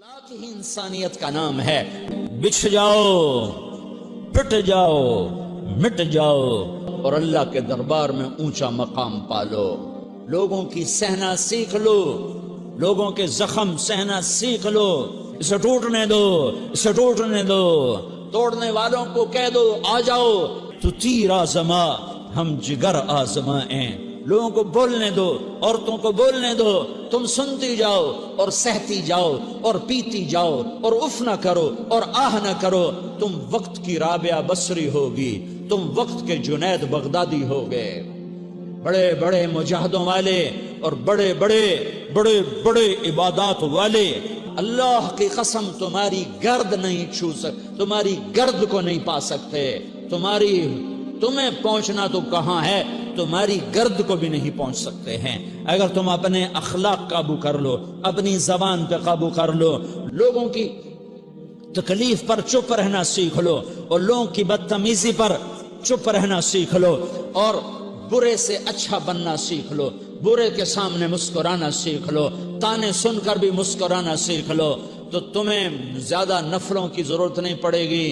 اخلاق ہی انسانیت کا نام ہے۔ بچھ جاؤ، پٹ جاؤ، مٹ جاؤ اور اللہ کے دربار میں اونچا مقام پالو۔ لوگوں کی سہنا سیکھ لو، لوگوں کے زخم سہنا سیکھ لو۔ اسے ٹوٹنے دو، اسے ٹوٹنے دو۔ توڑنے والوں کو کہہ دو آ جاؤ، تو تیر آزما ہم جگر آزمائیں۔ لوگوں کو بولنے دو، عورتوں کو بولنے دو، تم سنتی جاؤ اور سہتی جاؤ اور پیتی جاؤ اور اف نہ کرو اور آہ نہ کرو۔ تم وقت کی رابعہ بصری ہوگی، تم وقت کے جنید بغدادی ہوگے۔ بڑے بڑے مجاہدوں والے اور بڑے بڑے بڑے بڑے عبادات والے، اللہ کی قسم تمہاری گرد نہیں چھو سکتے، تمہاری گرد کو نہیں پا سکتے۔ تمہیں پہنچنا تو کہاں ہے، تمہاری گرد کو بھی نہیں پہنچ سکتے ہیں۔ اگر تم اپنے اخلاق قابو کر لو، اپنی زبان پہ قابو کر لو، لوگوں کی تکلیف پر چپ رہنا سیکھ لو اور لوگوں کی بدتمیزی پر چپ رہنا سیکھ لو اور برے سے اچھا بننا سیکھ لو، برے کے سامنے مسکرانا سیکھ لو، تانے سن کر بھی مسکرانا سیکھ لو، تو تمہیں زیادہ نفلوں کی ضرورت نہیں پڑے گی،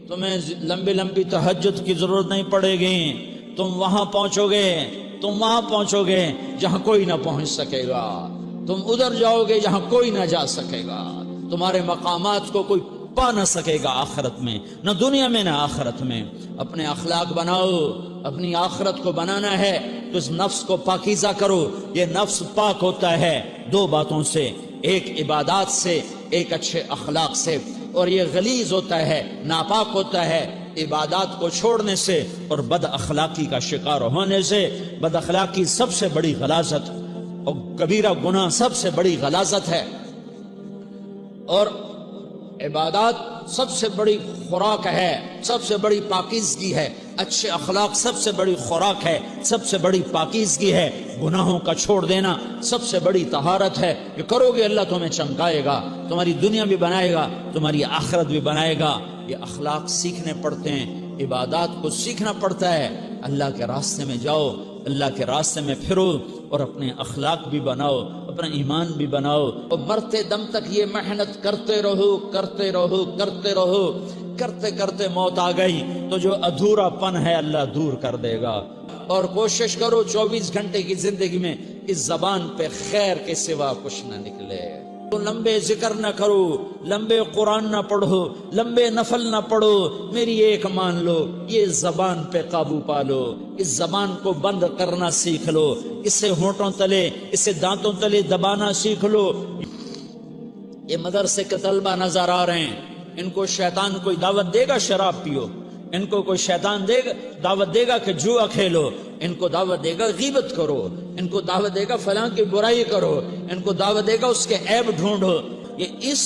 تمہیں لمبی لمبی تہجد کی ضرورت نہیں پڑے گی۔ تم وہاں پہنچو گے جہاں کوئی نہ پہنچ سکے گا، تم ادھر جاؤ گے جہاں کوئی نہ جا سکے گا، تمہارے مقامات کو کوئی پا نہ سکے گا آخرت میں، نہ دنیا میں نہ آخرت میں۔ اپنے اخلاق بناؤ، اپنی آخرت کو بنانا ہے تو اس نفس کو پاکیزہ کرو۔ یہ نفس پاک ہوتا ہے دو باتوں سے، ایک عبادات سے، ایک اچھے اخلاق سے، اور یہ غلیظ ہوتا ہے، ناپاک ہوتا ہے عبادات کو چھوڑنے سے اور بد اخلاقی کا شکار ہونے سے۔ بد اخلاقی سب سے بڑی غلاظت اور کبیرہ گناہ سب سے بڑی غلاظت ہے، اور عبادات سب سے بڑی خوراک ہے، سب سے بڑی پاکیزگی ہے۔ اچھے اخلاق سب سے بڑی خوراک ہے، سب سے بڑی پاکیزگی ہے۔ گناہوں کا چھوڑ دینا سب سے بڑی طہارت ہے۔ یہ کرو گے اللہ تمہیں چمکائے گا، تمہاری دنیا بھی بنائے گا، تمہاری آخرت بھی بنائے گا۔ یہ اخلاق سیکھنے پڑتے ہیں، عبادات کو سیکھنا پڑتا ہے۔ اللہ کے راستے میں جاؤ، اللہ کے راستے میں پھرو اور اپنے اخلاق بھی بناؤ، اپنا ایمان بھی بناؤ، اور مرتے دم تک یہ محنت کرتے رہو کرتے رہو کرتے رہو۔ کرتے کرتے موت آ گئی تو جو ادھورا پن ہے اللہ دور کر دے گا۔ اور کوشش کرو 24 گھنٹے کی زندگی میں اس زبان پہ خیر کے سوا کچھ نہ نکلے۔ لمبے ذکر نہ کرو، لمبے قرآن نہ پڑھو، لمبے نفل نہ پڑھو، میری ایک مان لو، یہ زبان پہ قابو پالو، اس زبان کو بند کرنا سیکھ لو، اسے ہونٹوں تلے، اسے دانتوں تلے دبانا سیکھ لو۔ یہ مدرسے کے طلبہ نظر آ رہے ہیں، ان کو شیطان کوئی دعوت دے گا شراب پیو، ان کو کوئی شیطان دعوت دے گا کہ جوا کھیلو، ان کو دعوت دے گا غیبت کرو، ان کو دعوت دے گا فلاں کی برائی کرو، ان کو دعوت دے گا اس کے عیب ڈھونڈو۔ یہ اس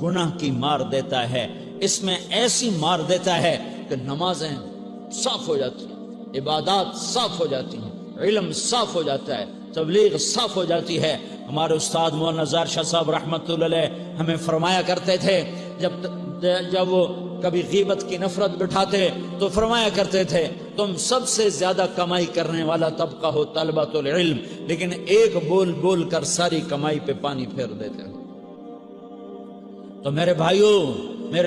گناہ کی مار دیتا ہے، اس میں ایسی مار دیتا ہے کہ نمازیں صاف ہو جاتی ہیں، عبادات صاف ہو جاتی ہیں، علم صاف ہو جاتا ہے، تبلیغ صاف ہو جاتی ہے۔ ہمارے استاد مولانا زار شاہ صاحب رحمۃ اللہ علیہ ہمیں فرمایا کرتے تھے، جب وہ کبھی غیبت کی نفرت بٹھاتے تو فرمایا کرتے تھے تم سب سے زیادہ کمائی کرنے والا طبقہ ہو طلبۃ العلم، لیکن ایک بول بول کر ساری کمائی پہ پانی پھیر دیتے ہو۔ تو میرے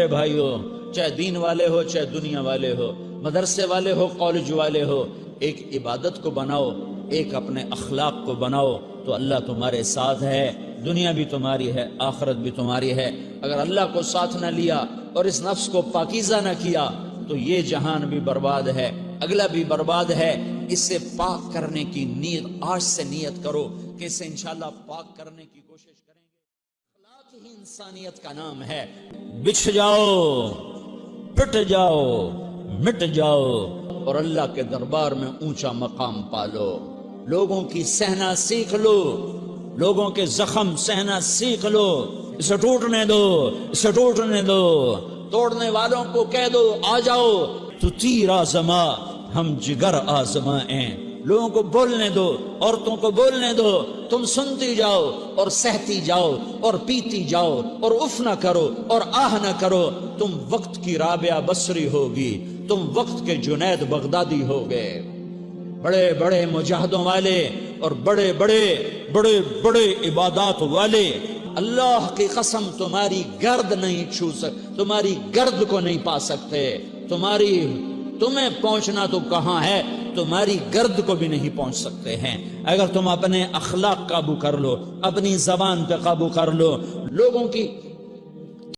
بھائیوں، چاہے دین والے ہو چاہے دنیا والے ہو، مدرسے والے ہو کالج والے ہو، ایک عبادت کو بناؤ، ایک اپنے اخلاق کو بناؤ تو اللہ تمہارے ساتھ ہے، دنیا بھی تمہاری ہے، آخرت بھی تمہاری ہے۔ اگر اللہ کو ساتھ نہ لیا اور اس نفس کو پاکیزہ نہ کیا تو یہ جہان بھی برباد ہے، اگلا بھی برباد ہے۔ اسے پاک کرنے کی نیت آج سے نیت کرو کہ اسے انشاءاللہ پاک کرنے کی کوشش کریں گے۔ اخلاق ہی انسانیت کا نام ہے۔ بچھ جاؤ، پٹ جاؤ، مٹ جاؤ اور اللہ کے دربار میں اونچا مقام پالو۔ لوگوں کی سہنا سیکھ لو، لوگوں کے زخم سہنا سیکھ لو، اسے ٹوٹنے دو، اسے ٹوٹنے دو۔ توڑنے والوں کو کہہ دو آ جاؤ، تو تیر آزما ہم جگر آزمائیں۔ لوگوں کو بولنے دو، عورتوں کو بولنے دو، تم سنتی جاؤ اور سہتی جاؤ اور پیتی جاؤ اور اف نہ کرو اور آہ نہ کرو۔ تم وقت کی رابعہ بصری ہوگی، تم وقت کے جنید بغدادی ہوگے۔ بڑے بڑے مجاہدوں والے اور بڑے بڑے عبادات والے، اللہ کی قسم تمہاری گرد نہیں چھو تمہاری گرد کو نہیں پا سکتے، تمہیں پہنچنا تو کہاں ہے، تمہاری گرد کو بھی نہیں پہنچ سکتے ہیں۔ اگر تم اپنے اخلاق قابو کر لو، اپنی زبان پہ قابو کر لو، لوگوں کی